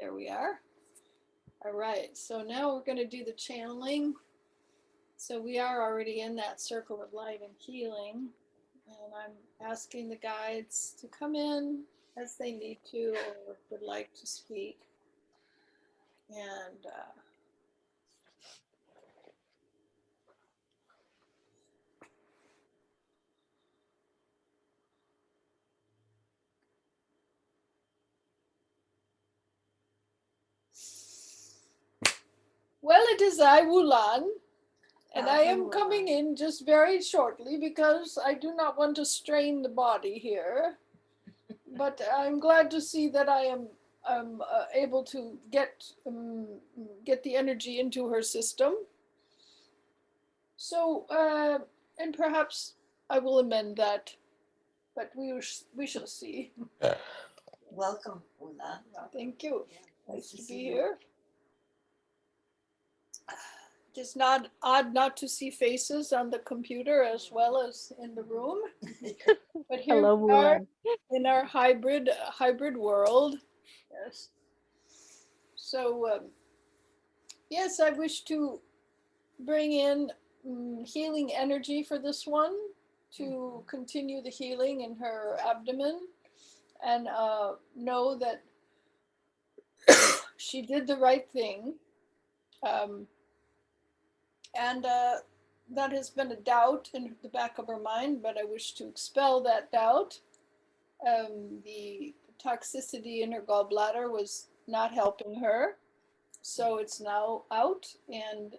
There we are. All right, so now we're going to do the channeling. So we are already in that circle of light and healing. And I'm asking the guides to come in as they need to or would like to speak. And well, it is I, WuLan, and I am coming in just very shortly because I do not want to strain the body here. But I'm glad to see that I am able to get the energy into her system. So, and perhaps I will amend that, but we shall see. Welcome, WuLan. Thank you. Nice to be here. It is not odd not to see faces on the computer as well as in the room. But here Hello, we are WuLan. in our hybrid world. Yes. So yes, I wish to bring in healing energy for this one to continue the healing in her abdomen and know that she did the right thing. And that has been a doubt in the back of her mind, but I wish to expel that doubt. The toxicity in her gallbladder was not helping her. So it's now out, and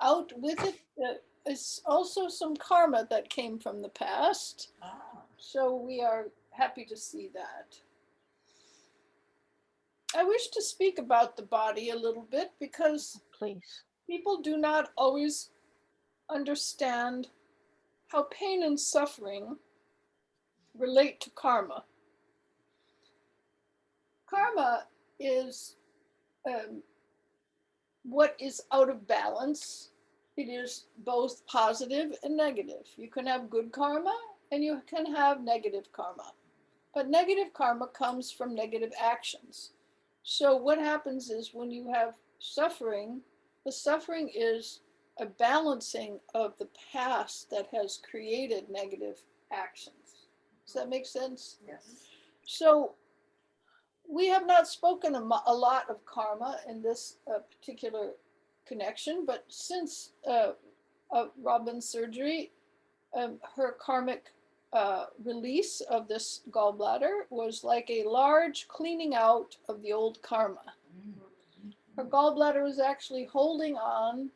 out with it is also some karma that came from the past. So we are happy to see that. I wish to speak about the body a little bit because Please. people do not always understand how pain and suffering relate to karma. Karma is what is out of balance. It is both positive and negative. You can have good karma and you can have negative karma. But negative karma comes from negative actions. So what happens is when you have suffering, the suffering is a balancing of the past that has created negative actions. Does that make sense? Yes. So we have not spoken a lot of karma in this particular connection, but since Robin's surgery, her karmic release of this gallbladder was like a large cleaning out of the old karma. Her gallbladder was actually holding on,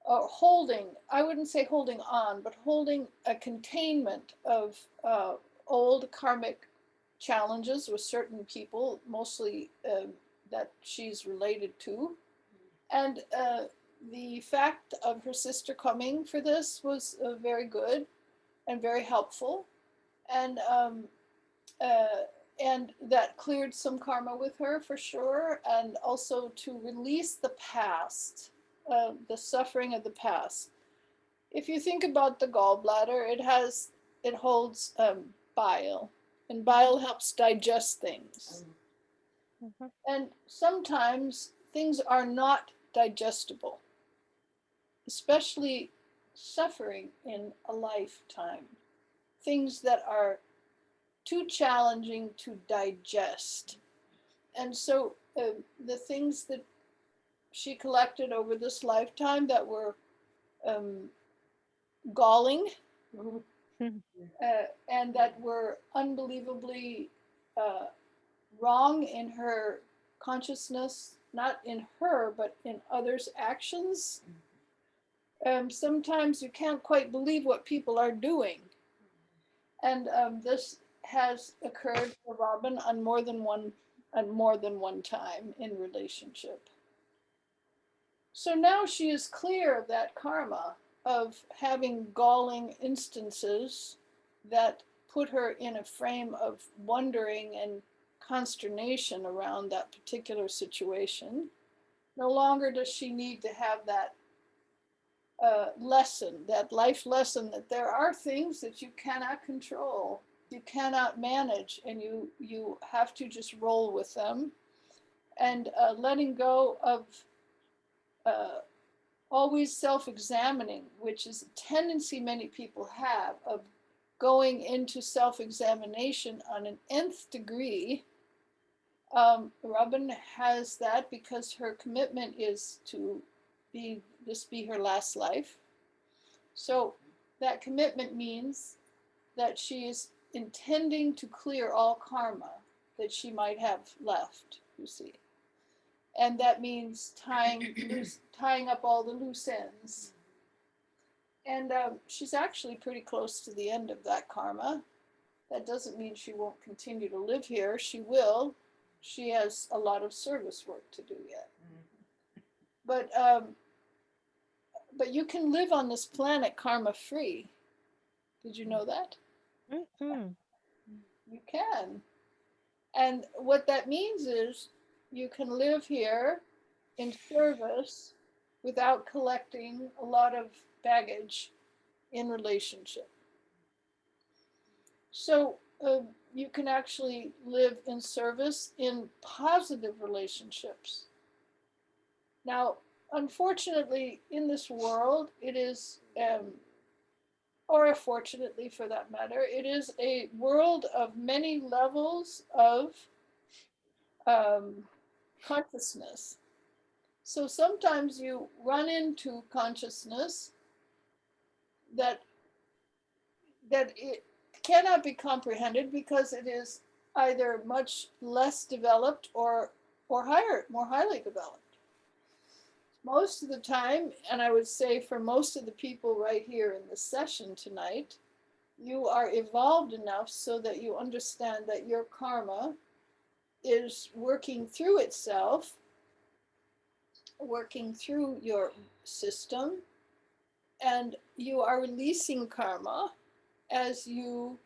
I wouldn't say holding on, but holding a containment of old karmic challenges with certain people, mostly that she's related to. And the fact of her sister coming for this was very good and very helpful. And that cleared some karma with her for sure. And also to release the past, the suffering of the past. If you think about the gallbladder, it holds bile. And bile helps digest things. Mm-hmm. And sometimes things are not digestible, especially suffering in a lifetime. Things that are too challenging to digest. And so the things that she collected over this lifetime that were galling, and that were unbelievably wrong in her consciousness, not in her, but in others' actions. Sometimes you can't quite believe what people are doing. And this has occurred for Robin on more than one time in relationship. So now she is clear of that karma of having galling instances that put her in a frame of wondering and consternation around that particular situation. No longer does she need to have that lesson, that life lesson, that there are things that you cannot control, you cannot manage, and you have to just roll with them. and letting go of always self-examining, which is a tendency many people have of going into self-examination on an nth degree. Robin has that because her commitment is to be this be her last life. So that commitment means that she is intending to clear all karma that she might have left, you see. And that means tying up all the loose ends. And she's actually pretty close to the end of that karma. That doesn't mean she won't continue to live here. She will. She has a lot of service work to do yet. But you can live on this planet karma free. Did you know that? Mm-hmm. You can. And what that means is you can live here in service without collecting a lot of baggage in relationship. So you can actually live in service in positive relationships. Now, unfortunately, in this world, it is, or fortunately for that matter, it is a world of many levels of consciousness. So sometimes you run into consciousness that it cannot be comprehended because it is either much less developed or more highly developed. Most of the time, and I would say for most of the people right here in this session tonight, you are evolved enough so that you understand that your karma is working through itself, working through your system, and you are releasing karma as you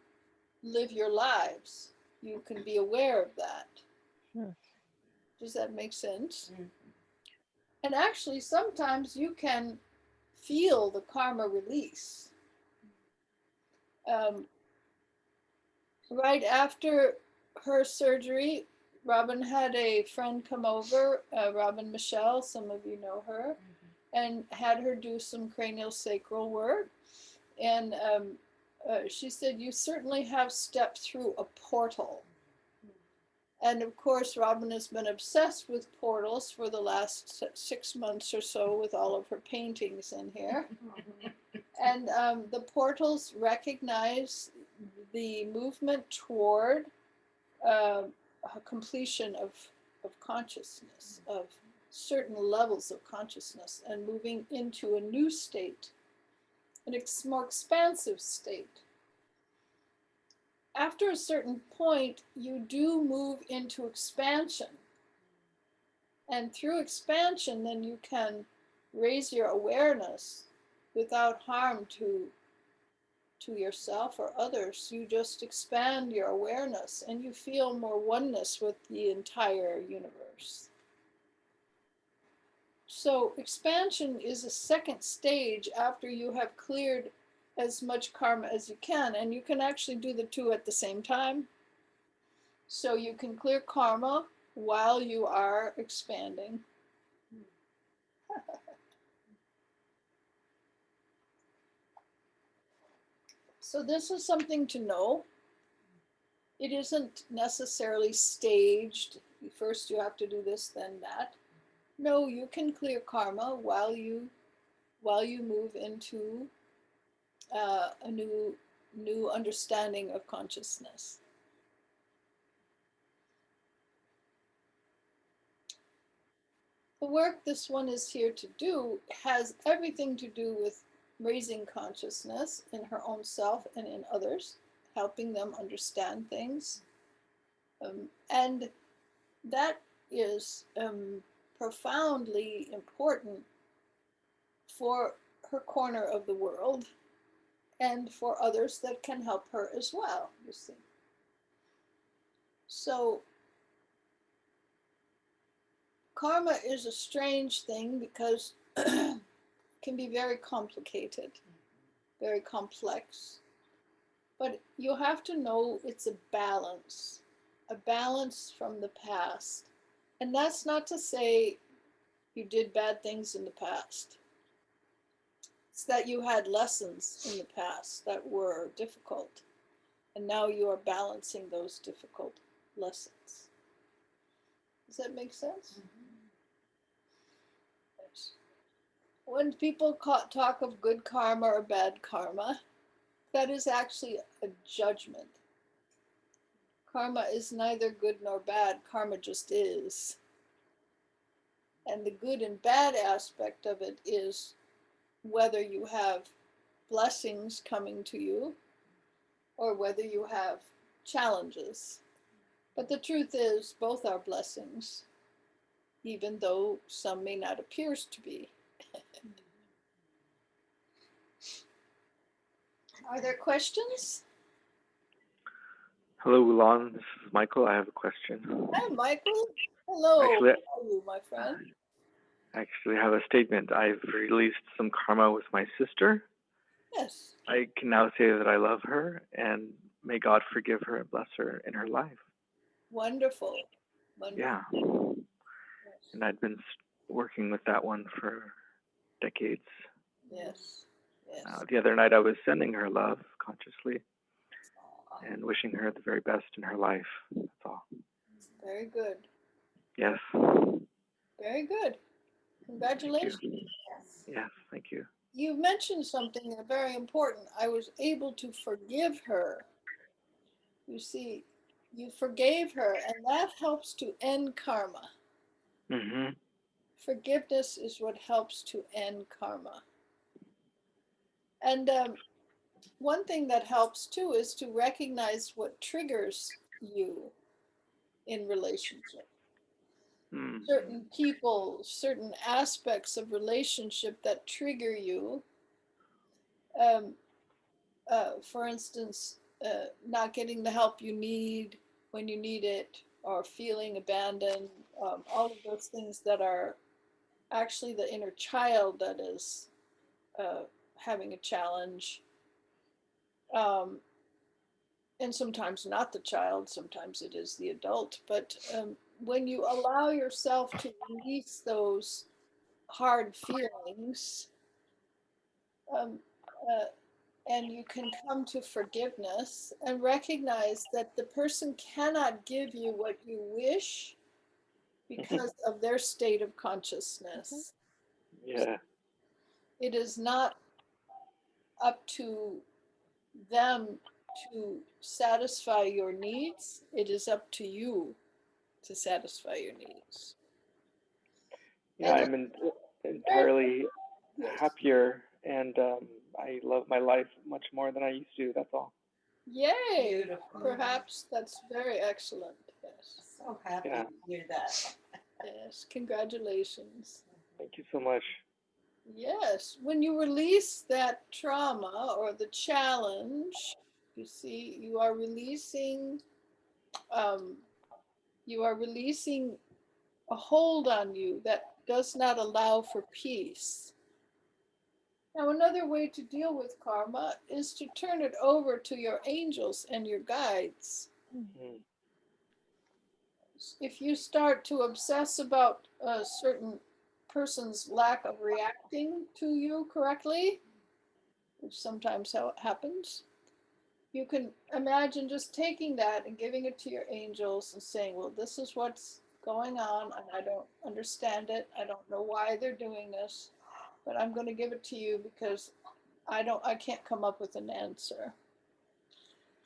live your lives. You can be aware of that. Does that make sense? Mm-hmm. And actually, sometimes you can feel the karma release. Right after her surgery, Robin had a friend come over, Robin Michelle, some of you know her, and had her do some cranial sacral work. And she said, you certainly have stepped through a portal. And of course, Robin has been obsessed with portals for the last 6 months or so with all of her paintings in here. And the portals recognize the movement toward a completion of consciousness, of certain levels of consciousness, and moving into a new state, a more expansive state. After a certain point, you do move into expansion. And through expansion, then you can raise your awareness without harm to yourself or others. You just expand your awareness and you feel more oneness with the entire universe. So expansion is a second stage after you have cleared as much karma as you can, and you can actually do the two at the same time. So you can clear karma while you are expanding. So this is something to know. It isn't necessarily staged. First you have to do this, then that. No, you can clear karma while you move into a new understanding of consciousness. The work this one is here to do has everything to do with raising consciousness in her own self and in others, helping them understand things. And that is profoundly important for her corner of the world and for others that can help her as well, you see. So karma is a strange thing because it can be very complicated, very complex. But you have to know it's a balance from the past. And that's not to say you did bad things in the past. It's that you had lessons in the past that were difficult. And now you are balancing those difficult lessons. Does that make sense? Yes. When people talk of good karma or bad karma, that is actually a judgment. Karma is neither good nor bad. Karma just is. And the good and bad aspect of it is whether you have blessings coming to you or whether you have challenges. But the truth is, both are blessings, even though some may not appear to be. Are there questions? Hello, WuLan. This is Michael. I have a question. Hi, Michael. Hello. Actually, How are you, my friend? I have a statement. I've released some karma with my sister. Yes. I can now say that I love her, and may God forgive her and bless her in her life. Wonderful. Wonderful. Yeah. Yes. And I'd been working with that one for decades. Yes. Yes. The other night I was sending her love consciously and wishing her the very best in her life. That's all. Very good. Yes. Very good. Congratulations. Thank you. Yes, thank you. You mentioned something very important. I was able to forgive her. You see, you forgave her, and that helps to end karma. Mm-hmm. Forgiveness is what helps to end karma. And one thing that helps too is to recognize what triggers you in relationship. Certain people, certain aspects of relationship that trigger you. For instance, not getting the help you need when you need it, or feeling abandoned, all of those things that are actually the inner child that is having a challenge. And sometimes not the child, sometimes it is the adult. But when you allow yourself to release those hard feelings, um, uh, and you can come to forgiveness and recognize that the person cannot give you what you wish because of their state of consciousness. Yeah. It is not up to them to satisfy your needs. It is up to you to satisfy your needs. Yeah, And I'm entirely yes. happier, and I love my life much more than I used to. That's all. Yay! Beautiful. Perhaps that's very excellent. Yes. So happy Yeah. to hear that. Yes. Congratulations. Thank you so much. Yes. When you release that trauma or the challenge, you see, you are releasing. Um, you are releasing a hold on you that does not allow for peace. Now, another way to deal with karma is to turn it over to your angels and your guides. Mm-hmm. If you start to obsess about a certain person's lack of reacting to you correctly, which sometimes happens, you can imagine just taking that and giving it to your angels and saying, well, this is what's going on, and I don't understand it. I don't know why they're doing this, but I'm going to give it to you because I can't come up with an answer.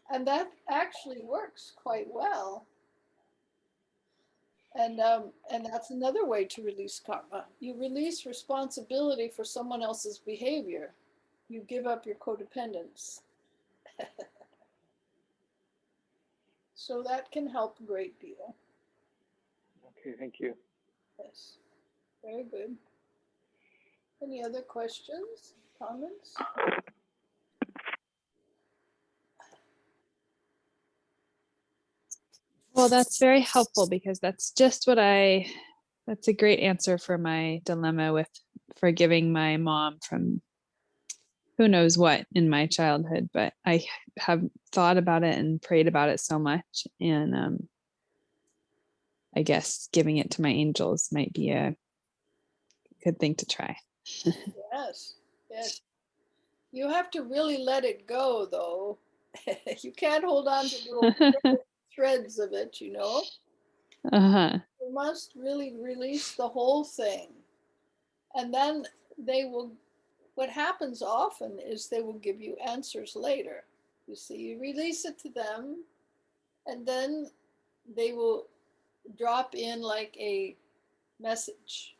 And that actually works quite well. And that's another way to release karma. You release responsibility for someone else's behavior. You give up your codependence. So that can help a great deal. Okay, thank you. Yes, very good. Any other questions, comments? Well, that's very helpful because that's just that's a great answer for my dilemma with forgiving my mom from who knows what in my childhood. But I have thought about it and prayed about it so much. And I guess giving it to my angels might be a good thing to try. Yes, yes. You have to really let it go, though. You can't hold on to little threads of it, you know. Uh-huh. You must really release the whole thing. And then they will, what happens often is they will give you answers later. You see, you release it to them, and then they will drop in like a message,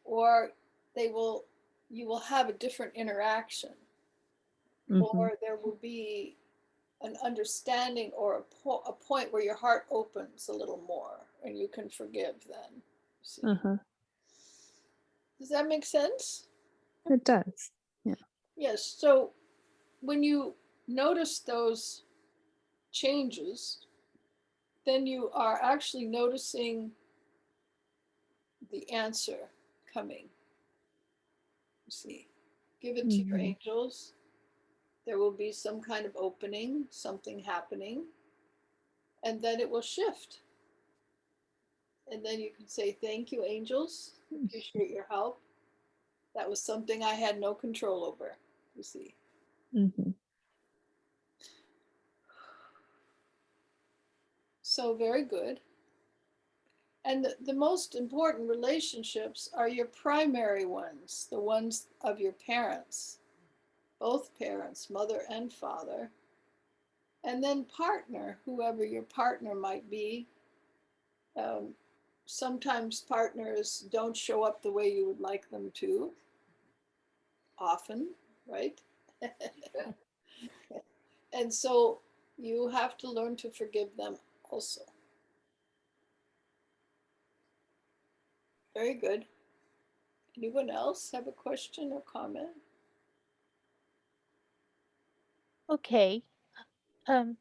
or they will, you will have a different interaction, Mm-hmm. or there will be an understanding or a point where your heart opens a little more and you can forgive then. See? Uh-huh. Does that make sense? It does. Yeah. Yes. So when you notice those changes, then you are actually noticing the answer coming. You see, give it to your Mm-hmm. angels. There will be some kind of opening, something happening, and then it will shift. And then you can say, thank you, angels. Appreciate your help. That was something I had no control over, you see. Mm-hmm. So very good. And the most important relationships are your primary ones, the ones of your parents, both parents, mother and father. And then partner, whoever your partner might be. Um, Sometimes partners don't show up the way you would like them to, often, right? And so you have to learn to forgive them also. Very good. Anyone else have a question or comment? Okay. Um,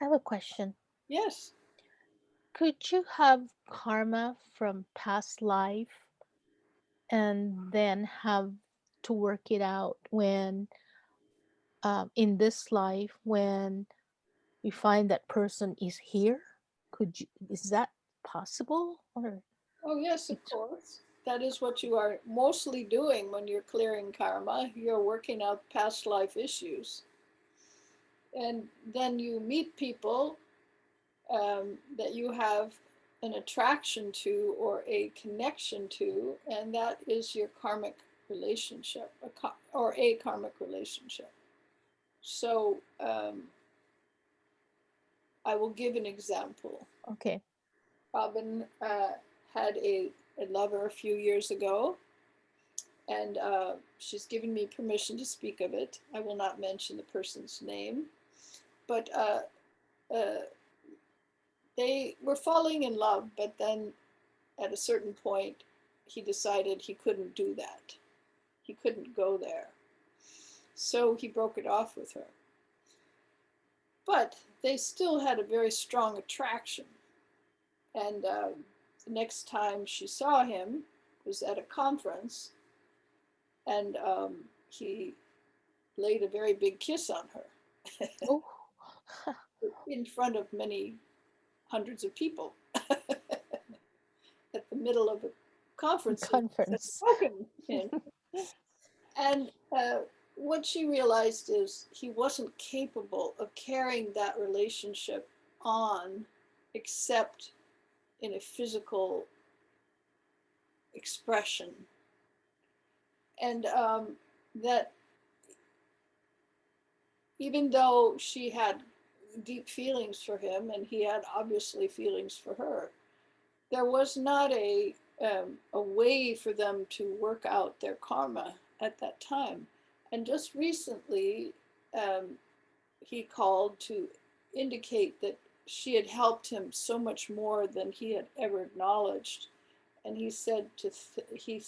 I have a question. Yes. Could you have karma from past life and then have to work it out when, in this life, when you find that person is here? Could you, is that possible? Or Oh, yes, of it's, course. That is what you are mostly doing when you're clearing karma. You're working out past life issues. And then you meet people that you have an attraction to or a connection to, and that is your karmic relationship or a karmic relationship. So I will give an example. okay. Robin had a lover a few years ago, and she's given me permission to speak of it. I will not mention the person's name, but they were falling in love, but then at a certain point, he decided he couldn't do that. He couldn't go there. So he broke it off with her. But they still had a very strong attraction. And the next time she saw him was at a conference, and he laid a very big kiss on her Oh, in front of many hundreds of people at the middle of a conference he had conference. spoken in. And what she realized is he wasn't capable of carrying that relationship on except in a physical expression. And that even though she had deep feelings for him and he had obviously feelings for her, there was not a way for them to work out their karma at that time. And just recently, he called to indicate that she had helped him so much more than he had ever acknowledged. And he said he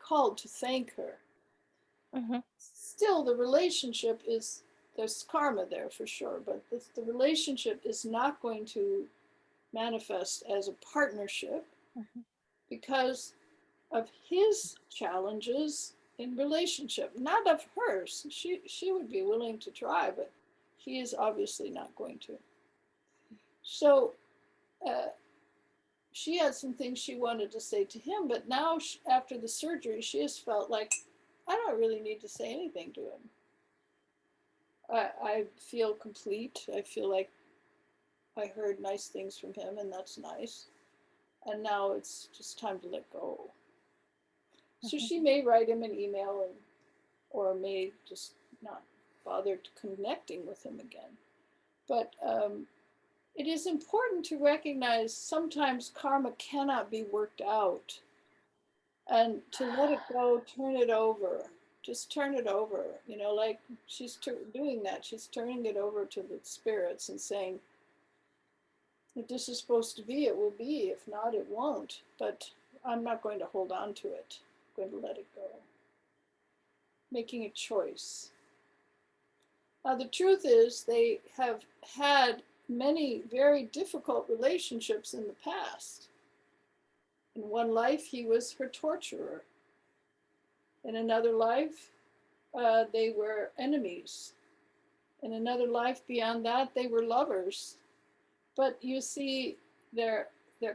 called to thank her. Mm-hmm. Still, the relationship is, there's karma there for sure, but the relationship is not going to manifest as a partnership Mm-hmm. because of his challenges in relationship, not of hers. She would be willing to try, but he is obviously not going to. So she had some things she wanted to say to him, but now after the surgery, she has felt like, I don't really need to say anything to him. I feel complete. I feel like I heard nice things from him, and that's nice. And now it's just time to let go. So she may write him an email, or may just not bother connecting with him again. But it is important to recognize sometimes karma cannot be worked out, and to let it go, turn it over. Just turn it over. You know, like she's doing that. She's turning it over to the spirits and saying, if this is supposed to be, it will be. If not, it won't. But I'm not going to hold on to it. I'm going to let it go. Making a choice. Now, the truth is, they have had many very difficult relationships in the past. In one life, he was her torturer. In another life, they were enemies. In another life beyond that, they were lovers. But you see, their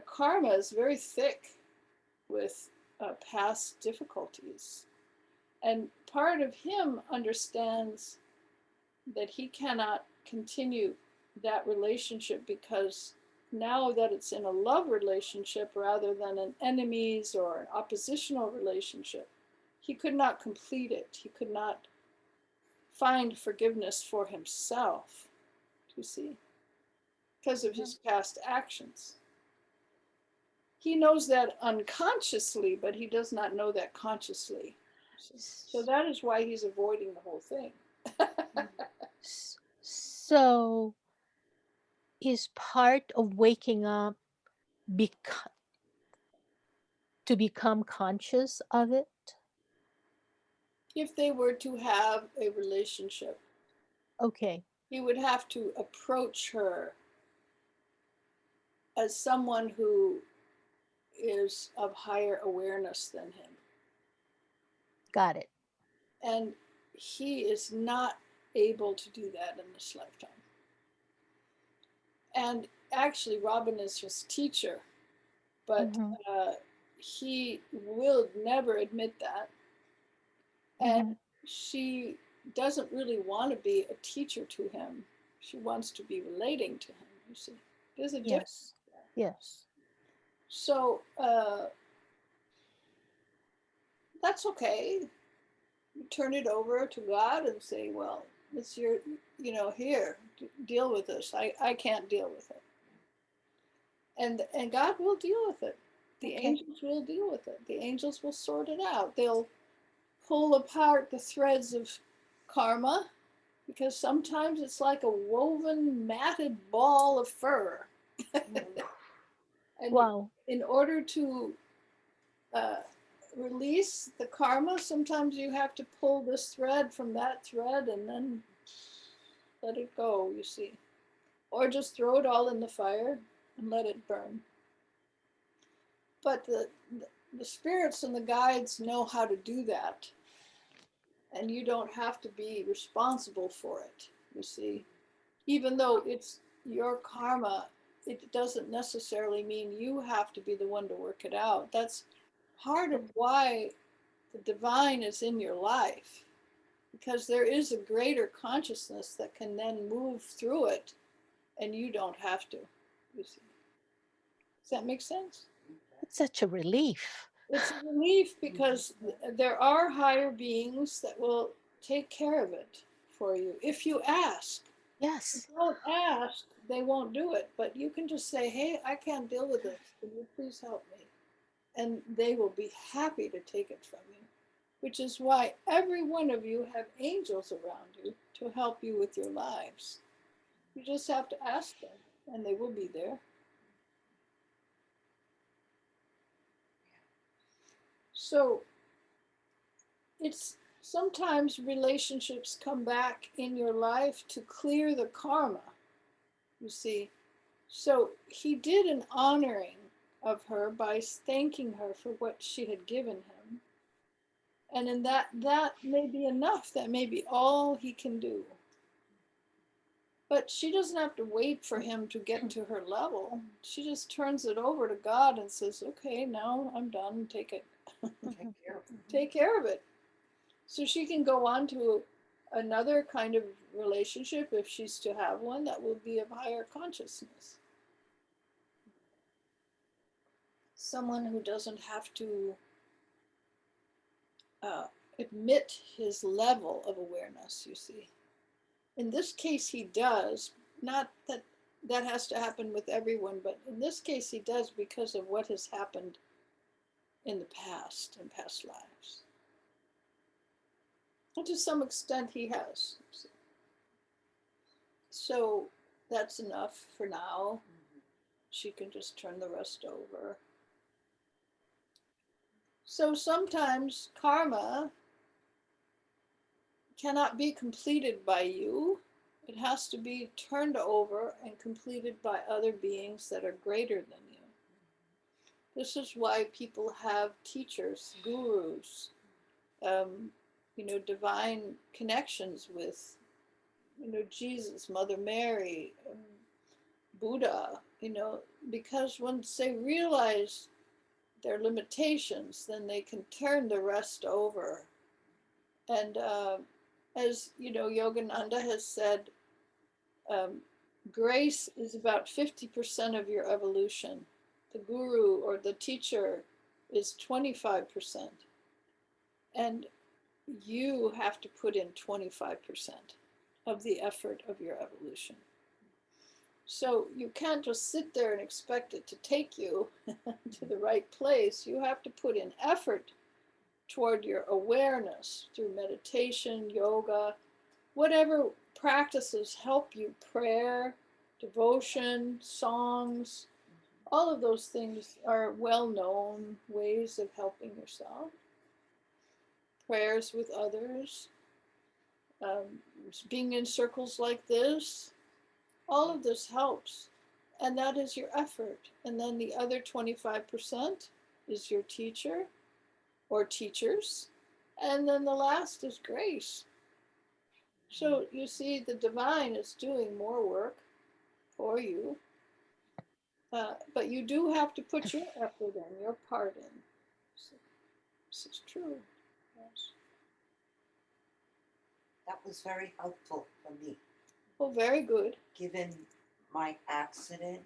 karma is very thick with past difficulties. And part of him understands that he cannot continue that relationship, because now that it's in a love relationship rather than an enemies or an oppositional relationship, he could not complete it. He could not find forgiveness for himself, you see, because of his past actions. He knows that unconsciously, but he does not know that consciously. So that is why he's avoiding the whole thing. So is part of waking up to become conscious of it? If they were to have a relationship, Okay. he would have to approach her as someone who is of higher awareness than him. Got it. And he is not able to do that in this lifetime. And actually, Robin is his teacher, but he will never admit that. And she doesn't really want to be a teacher to him. She wants to be relating to him, you see. There's a difference. Yes. So that's okay. You turn it over to God and say, well, it's your, here, deal with this. I can't deal with it. And God will deal with it. The angels will deal with it. The angels will sort it out. They'll pull apart the threads of karma, because sometimes it's like a woven, matted ball of fur. And wow. In order to release the karma, sometimes you have to pull this thread from that thread and then let it go, you see. Or just throw it all in the fire and let it burn. But the spirits and the guides know how to do that. And you don't have to be responsible for it, you see. Even though it's your karma, it doesn't necessarily mean you have to be the one to work it out. That's part of why the divine is in your life, because there is a greater consciousness that can then move through it, and you don't have to, you see. Does that make sense? It's such a relief. It's a relief, because there are higher beings that will take care of it for you if you ask. Yes. If you don't ask, they won't do it. But you can just say, hey, I can't deal with this. Can you please help me? And they will be happy to take it from you, which is why every one of you have angels around you to help you with your lives. You just have to ask them, and they will be there. So it's sometimes relationships come back in your life to clear the karma, you see. So he did an honoring of her by thanking her for what she had given him. And in that may be enough. That may be all he can do. But she doesn't have to wait for him to get to her level. She just turns it over to God and says, okay, now I'm done. Take it. Take care of it. Take care of it. So she can go on to another kind of relationship, if she's to have one, that will be of higher consciousness. Someone who doesn't have to admit his level of awareness, you see. In this case, he does. Not that that has to happen with everyone, but in this case, he does because of what has happened in the past, in past lives. And to some extent, he has. So that's enough for now. She can just turn the rest over. So sometimes karma cannot be completed by you. It has to be turned over and completed by other beings that are greater than you. This is why people have teachers, gurus, divine connections with, Jesus, Mother Mary, Buddha, because once they realize their limitations, then they can turn the rest over. And as Yogananda has said, grace is about 50% of your evolution. The guru or the teacher is 25%. And you have to put in 25% of the effort of your evolution. So you can't just sit there and expect it to take you to the right place. You have to put in effort toward your awareness through meditation, yoga, whatever practices help you, prayer, devotion, songs, all of those things are well-known ways of helping yourself. Prayers with others, being in circles like this, all of this helps. And that is your effort. And then the other 25% is your teacher or teachers. And then the last is grace. So you see, the divine is doing more work for you. But you do have to put your effort in, your part in. So, this is true. Yes. That was very helpful for me, Oh, very good. given my accident.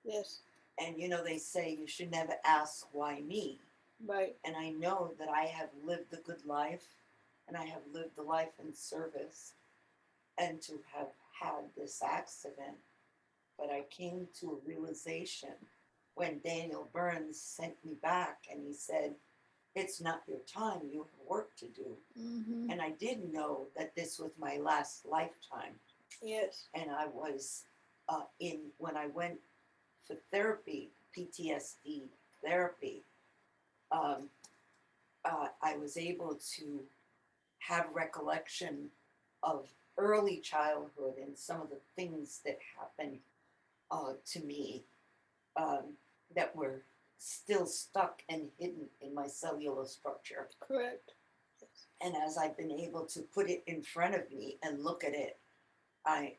Yes, And they say you should never ask why me. right. And I know that I have lived a good life, and I have lived a life in service, and to have had this accident. But I came to a realization when Daniel Burns sent me back and he said, it's not your time, you have work to do. Mm-hmm. And I did know that this was my last lifetime. Yes. And I was when I went for therapy, PTSD therapy, I was able to have recollection of early childhood and some of the things that happened to me that were still stuck and hidden in my cellular structure. Correct. And as I've been able to put it in front of me and look at it, I've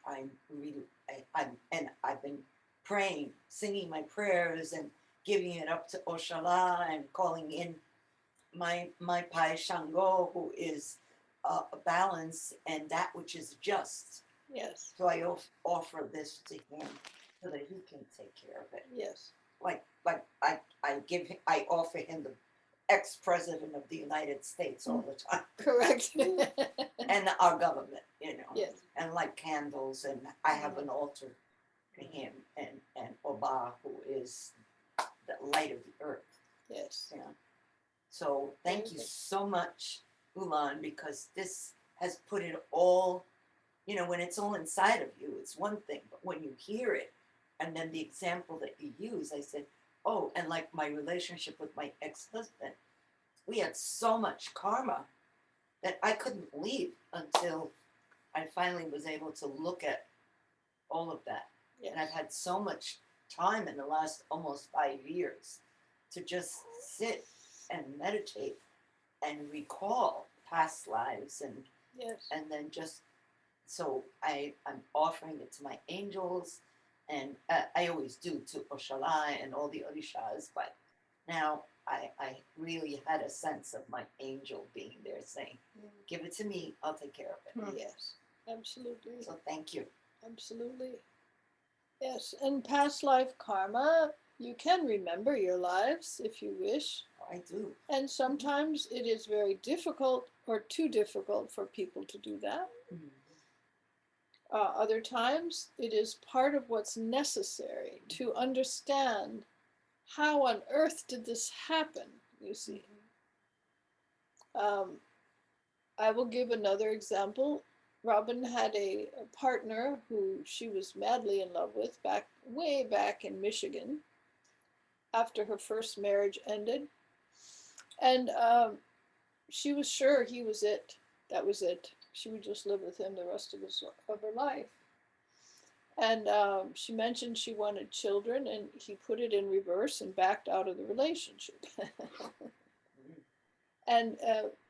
been praying, singing my prayers and giving it up to Oshala and calling in my Pai Shango, who is a balance and that which is just. Yes. So I offer this to him so that he can take care of it. Yes. Like I offer him the ex-president of the United States all the time. Correct. And our government, Yes. and light candles, and I have an altar to him and Oba, who is the light of the earth. Yes. Yeah. So thank you so much, WuLan, because this has put it all, when it's all inside of you, it's one thing, but when you hear it, and then the example that you use, I said, oh, and like my relationship with my ex-husband, we had so much karma that I couldn't leave until I finally was able to look at all of that. Yes. And I've had so much time in the last almost 5 years to just sit and meditate and recall past lives Yes. and then just so I'm offering it to my angels, and I always do to Oshala and all the Orishas, but now I really had a sense of my angel being there saying, give it to me, I'll take care of it. Yes, absolutely. So thank you. Absolutely. Yes, and past life karma, you can remember your lives if you wish. I do. And sometimes it is very difficult or too difficult for people to do that. Other times it is part of what's necessary to understand how on earth did this happen, you see. I will give another example. Robin had a partner who she was madly in love with way back in Michigan after her first marriage ended. And she was sure he was it. That was it. She would just live with him the rest of her life. And she mentioned she wanted children, and he put it in reverse and backed out of the relationship. And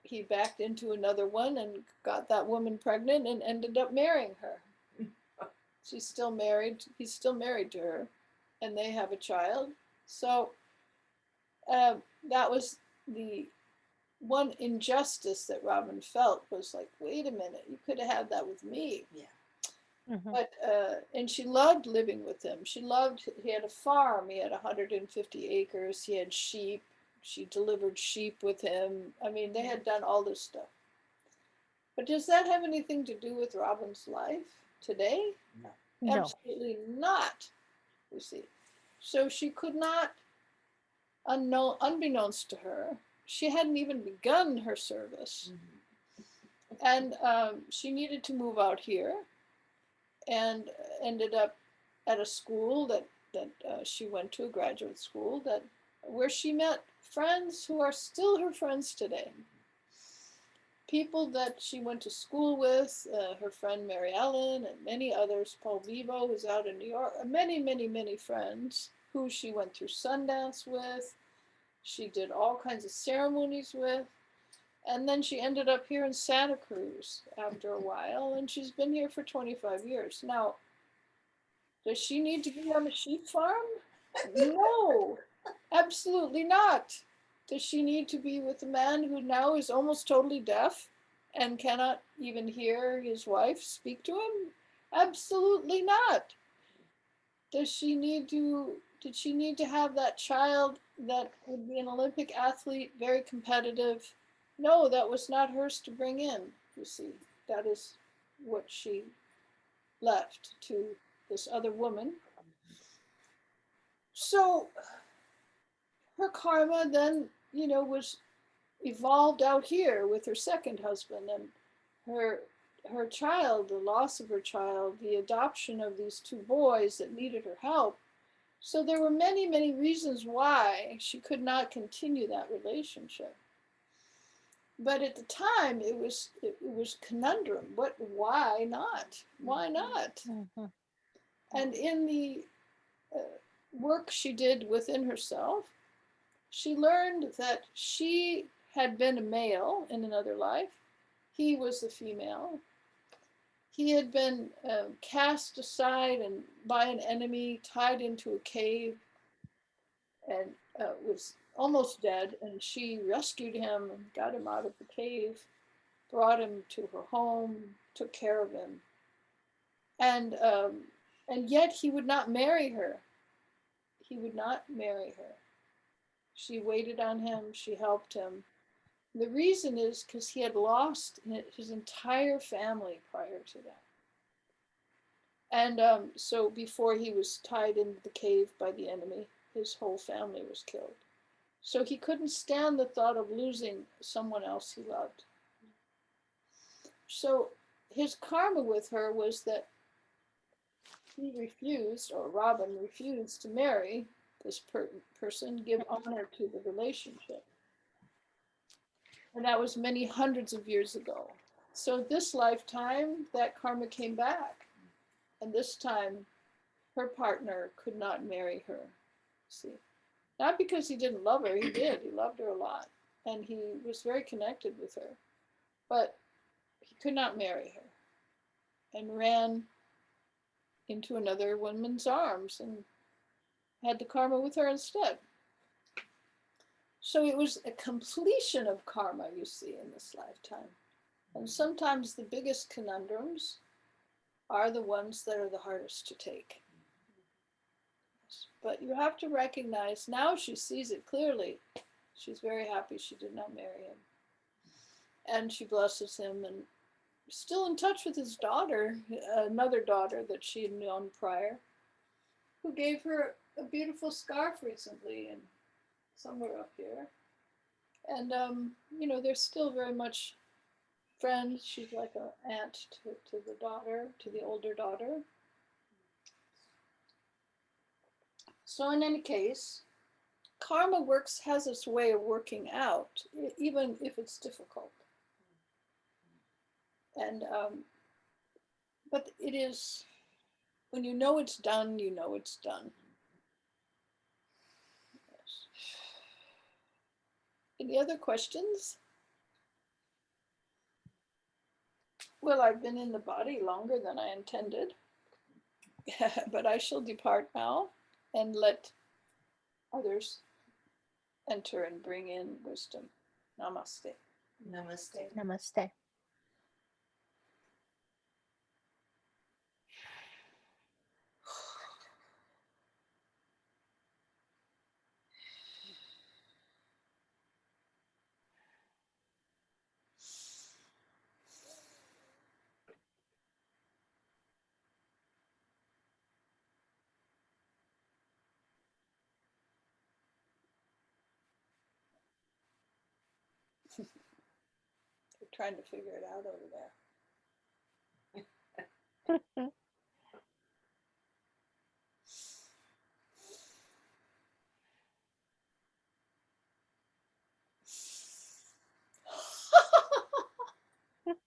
he backed into another one and got that woman pregnant and ended up marrying her. She's still married. He's still married to her, and they have a child. So that was the one injustice that Robin felt, was like, wait a minute, you could have had that with me. Yeah. But and she loved living with him. He had a farm. He had 150 acres. He had sheep. She delivered sheep with him. I mean, they had done all this stuff. But does that have anything to do with Robin's life today? No. No. Absolutely not, you see. So she could not, unbeknownst to her, she hadn't even begun her service. And she needed to move out here, and ended up at a school that she went to, a graduate school, where she met friends who are still her friends today. People that she went to school with, her friend Mary Ellen and many others, Paul Vivo, who's out in New York, many, many, many friends who she went through Sundance with. She did all kinds of ceremonies with. And then she ended up here in Santa Cruz after a while, and she's been here for 25 years. Now, does she need to be on a sheep farm? No, absolutely not. Does she need to be with a man who now is almost totally deaf and cannot even hear his wife speak to him? Absolutely not. Did she need to have that child that would be an Olympic athlete, very competitive? No, that was not hers to bring in, you see. That is what she left to this other woman. So her karma then, was evolved out here with her second husband, and her child, the loss of her child, the adoption of these two boys that needed her help. So there were many, many reasons why she could not continue that relationship. But at the time, it was conundrum. Why not? Why not? And in the work she did within herself, she learned that she had been a male in another life. He was the female. He had been cast aside and by an enemy, tied into a cave, and was almost dead. And she rescued him and got him out of the cave, brought him to her home, took care of him. And yet he would not marry her. He would not marry her. She waited on him. She helped him. The reason is because he had lost his entire family prior to that. And so before he was tied into the cave by the enemy, his whole family was killed. So he couldn't stand the thought of losing someone else he loved. So his karma with her was that he refused, or Robin refused, to marry this person, give honor to the relationship. And that was many hundreds of years ago. So this lifetime, that karma came back. And this time, her partner could not marry her. See, not because he didn't love her, he did. He loved her a lot. And he was very connected with her. But he could not marry her. and ran into another woman's arms and had the karma with her instead. So it was a completion of karma, you see, in this lifetime. And sometimes the biggest conundrums are the ones that are the hardest to take. But you have to recognize, now she sees it clearly. She's very happy she did not marry him. And she blesses him and still in touch with his daughter, another daughter that she had known prior, who gave her a beautiful scarf recently and somewhere up here. And, you know, they're still very much friends. She's like an aunt to the daughter, to the older daughter. So in any case, karma has its way of working out, even if it's difficult. And, but it is, when you know it's done, you know it's done. Yes. Any other questions? Well, I've been in the body longer than I intended, but I shall depart now and let others enter and bring in wisdom. Namaste. Namaste. Namaste. We're trying to figure it out over there.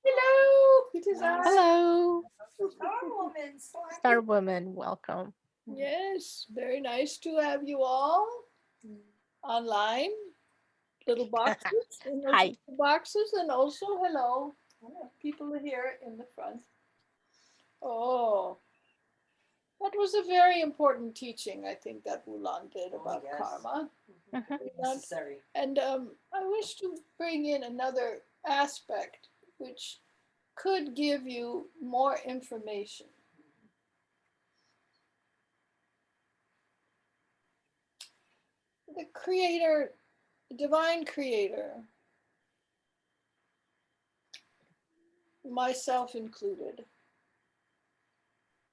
Hello, it is I. Hello, StarWoman. StarWoman. Welcome. Yes, very nice to have you all online. Little boxes, in those Hi. little boxes, and also hello, people here in the front. Oh, that was a very important teaching, I think, that WuLan did about yes. karma. Mhm. Necessary. And I wish to bring in another aspect which could give you more information. The creator, the divine creator, myself included,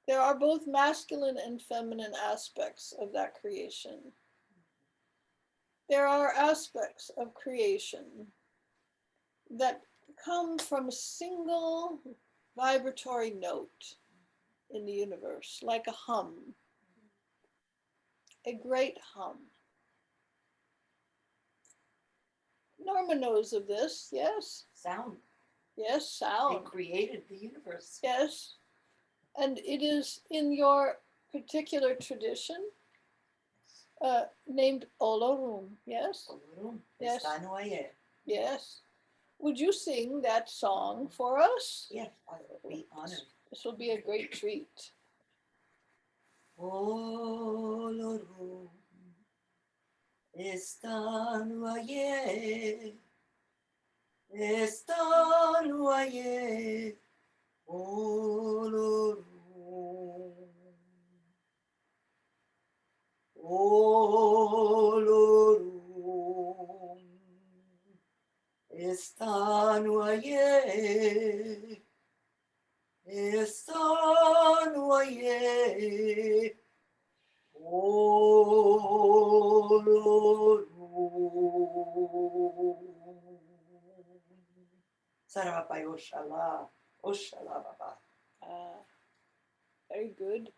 there are both masculine and feminine aspects of that creation. There are aspects of creation that come from a single vibratory note in the universe, like a hum, a great hum. Norma knows of this, yes? Sound. Yes, It sound. created the universe. Yes. And it is in your particular tradition named Olorun, yes? Yes. Yes. Would you sing that song for us? Yes, I would be honored. This will be a great treat. Olorun, están ayer, Olorun, Olorun, están ayer, Sarabhai Oshala, Oshala Baba. Very good.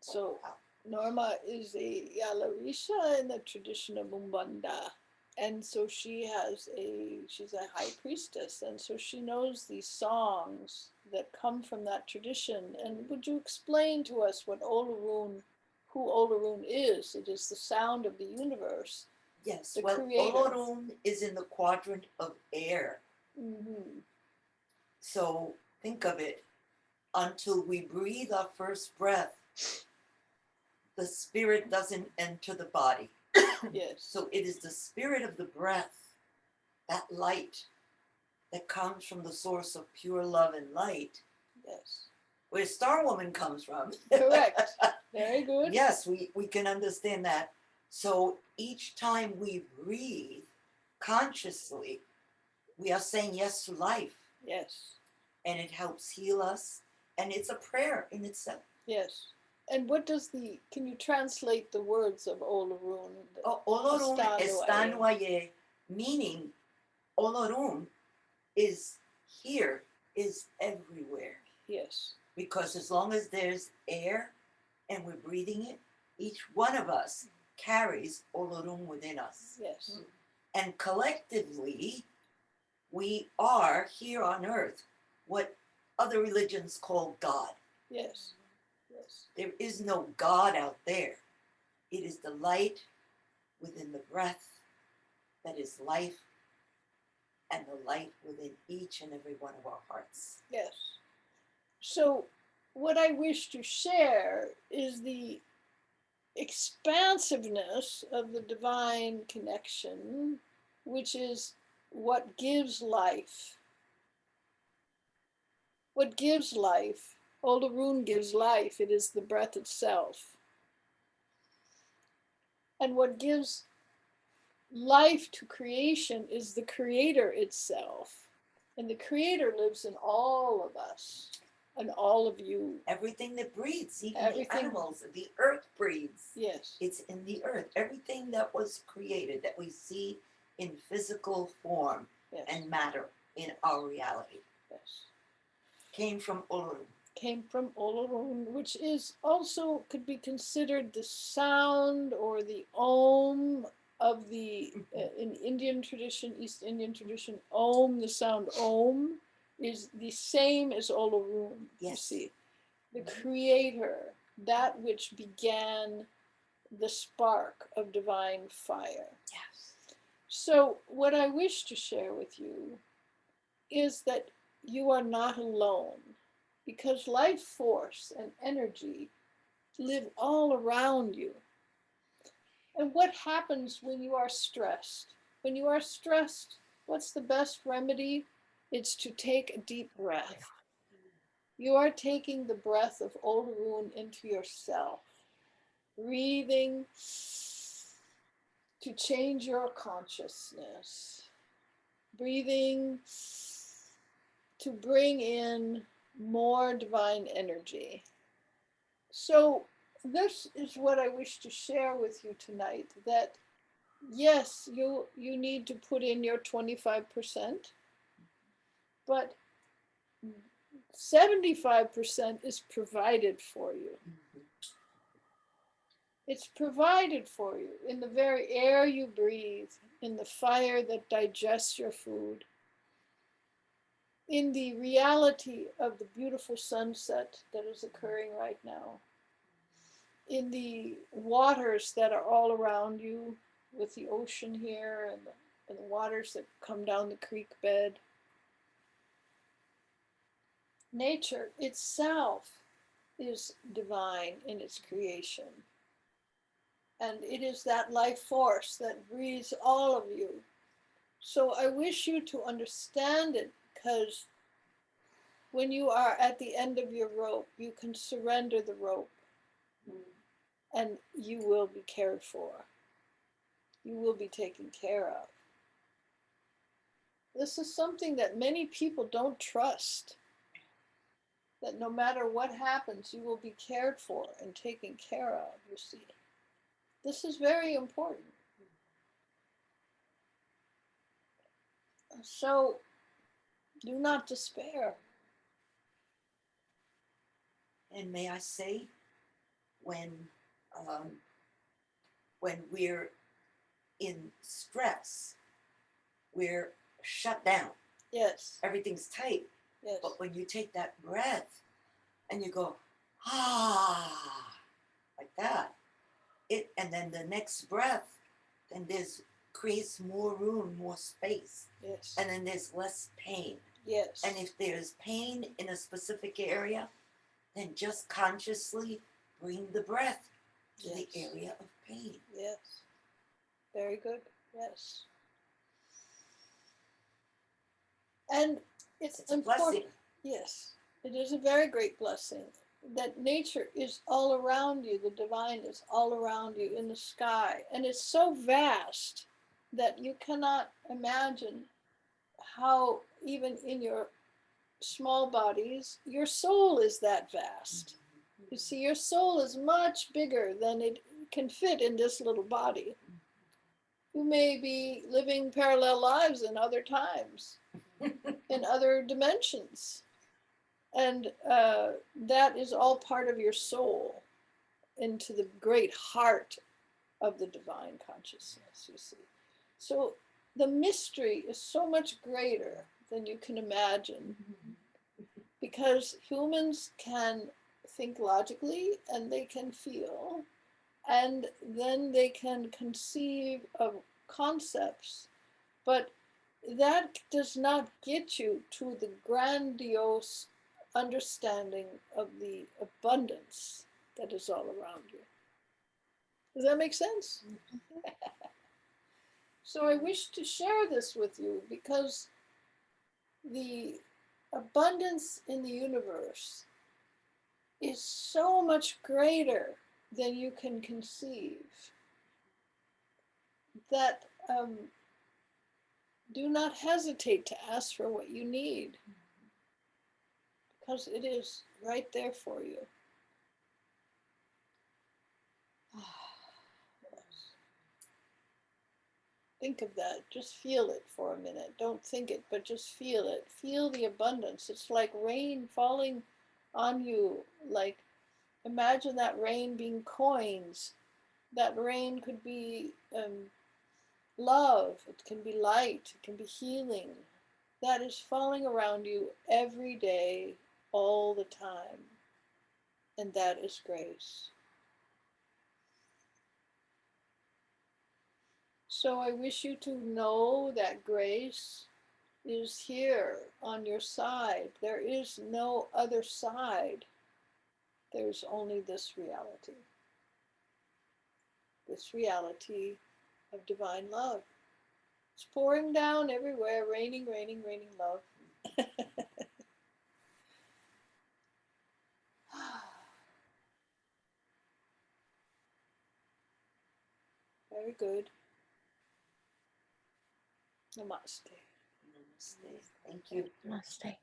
So Norma is a Yalarisha in the tradition of Umbanda. And so she's a high priestess. And so she knows these songs that come from that tradition. And would you explain to us what Olorun, who Olorun is? It is the sound of the universe. Yes, The well, creator. Olorun is in the quadrant of air. Mm-hmm. So think of it until we breathe our first breath, the spirit doesn't enter the body. Yes. So it is the spirit of the breath, that light that comes from the source of pure love and light, Yes. where StarWoman comes from. Correct. Very good. Yes, we can understand that. So each time we breathe consciously, we are saying yes to life, Yes. and it helps heal us, and it's a prayer in itself. Yes. And what does can you translate the words of Olorun? Olorum Estando estanuaye, meaning Olorum is here, is everywhere. Yes. Because as long as there's air and we're breathing it, each one of us carries Olorum within us. Yes. And collectively, we are here on earth what other religions call God. Yes. Yes. There is no God out there. It is the light within the breath that is life, and the light within each and every one of our hearts. Yes. So what I wish to share is the expansiveness of the divine connection, which is what gives life. What gives life? Olorun gives life. It is the breath itself. And what gives life to creation is the creator itself. And the creator lives in all of us and all of you. Everything that breathes, even Everything. the animals, the earth breathes. Yes. It's in the earth. Everything that was created, that we see in physical form Yes. and matter in our reality, Yes. came from Olorum. Came from Olorun, which is also could be considered the sound or the om of the in Indian tradition, East Indian tradition. Om, the sound om, is the same as Olorun. You Yes. see, the creator, that which began the spark of divine fire. Yes. So what I wish to share with you is that you are not alone, because life force and energy live all around you. And what happens when you are stressed? When you are stressed, what's the best remedy? It's to take a deep breath. You are taking the breath of Olorun into yourself, breathing to change your consciousness, breathing to bring in more divine energy. So this is what I wish to share with you tonight, that yes, you need to put in your 25%, but 75% is provided for you. Mhm. It's provided for you in the very air you breathe, in the fire that digests your food, in the reality of the beautiful sunset that is occurring right now, in the waters that are all around you, with the ocean here and the waters that come down the creek bed. Nature itself is divine in its creation. And it is that life force that breathes all of you. So I wish you to understand it, because when you are at the end of your rope, you can surrender the rope and you will be cared for. You will be taken care of. This is something that many people don't trust, that no matter what happens, you will be cared for and taken care of, you see. This is very important. So do not despair. And may I say, when we're in stress, we're shut down. Yes. Everything's tight. Yes. But when you take that breath and you go, ah, like that, and then the next breath, then there's creates more room, more space. Yes. And then there's less pain. Yes. And if there's pain in a specific area, then just consciously bring the breath to the Yes. area of pain. Yes. Very good. Yes. And it's It's a important. blessing. Yes, it is a very great blessing that nature is all around you. The divine is all around you in the sky. And it's so vast that you cannot imagine how, even in your small bodies, your soul is that vast. You see, your soul is much bigger than it can fit in this little body. You may be living parallel lives in other times, in other dimensions. And that is all part of your soul into the great heart of the divine consciousness, you see. So the mystery is so much greater than you can imagine, because humans can think logically and they can feel, and then they can conceive of concepts, but that does not get you to the grandiose understanding of the abundance that is all around you. Does that make sense? So I wish to share this with you because the abundance in the universe is so much greater than you can conceive that do not hesitate to ask for what you need, because it is right there for you. Think of that. Just feel it for a minute. Don't think it, but just feel it. Feel the abundance. It's like rain falling on you. Like, imagine that rain being coins. That rain could be love. It can be light. It can be healing. That is falling around you every day, all the time. And that is grace. So I wish you to know that grace is here on your side. There is no other side. There's only this reality of divine love. It's pouring down everywhere, raining, raining, raining love. Very good. Namaste. Namaste. Thank you. Namaste.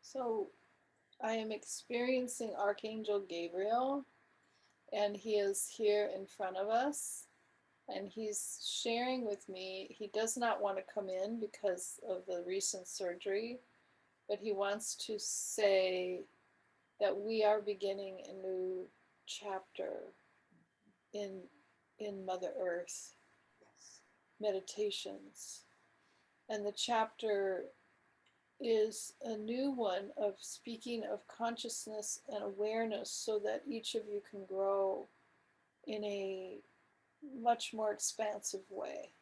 So I am experiencing Archangel Gabriel, and he is here in front of us. And he's sharing with me. He does not want to come in because of the recent surgery, but he wants to say that we are beginning a new chapter in Mother Earth Yes. meditations. And the chapter is a new one of speaking of consciousness and awareness so that each of you can grow in a much more expansive way.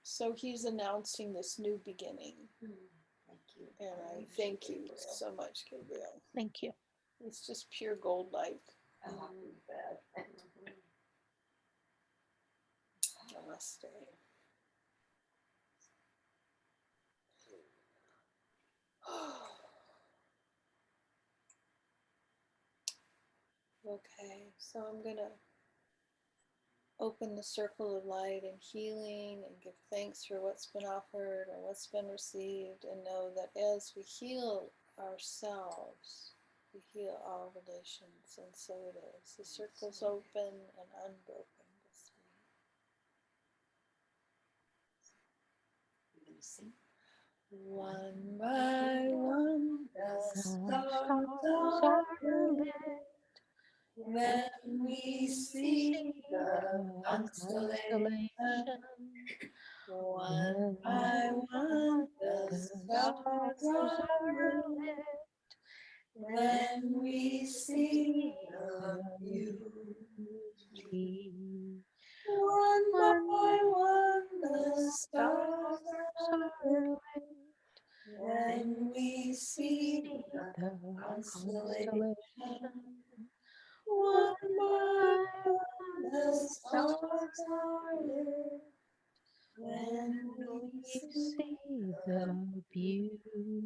So he's announcing this new beginning. Thank you. And I thank you so much, Gabriel. Thank you. It's just pure gold light. Bad. Namaste. Okay, so I'm going to open the circle of light and healing and give thanks for what's been offered and what's been received, and know that as we heal ourselves, we heal all relations, and so it is. The circle's open and unbroken this week. You gonna sing? One by one, the stars Stars are are lit. lit. Then we see the constellation. One by one, the stars are lit. Then we see the beauty. One by one, the stars are lit. Then we see the constellation. One by one, the stars are lit. Then we see the beauty.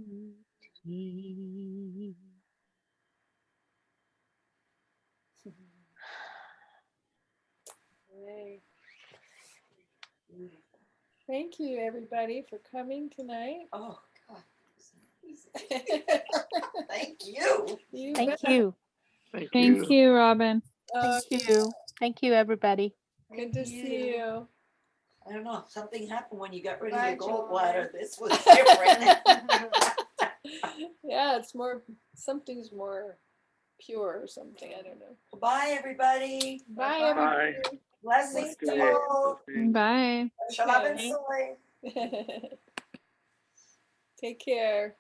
Yay. Thank you, everybody, for coming tonight. Oh, God. Thank you. Thank you. Thank you, Robin. Thank you. Thank you, everybody. Good to see you. I don't know, something happened when you got rid of Bye, your Joy. gallbladder. This was different. Yeah, it's more, something's more pure or something. I don't know. Bye, everybody. Bye, Bye. everybody. Blessings to Namaste. all. Namaste. Bye. Shalom and Okay. soy. Take care.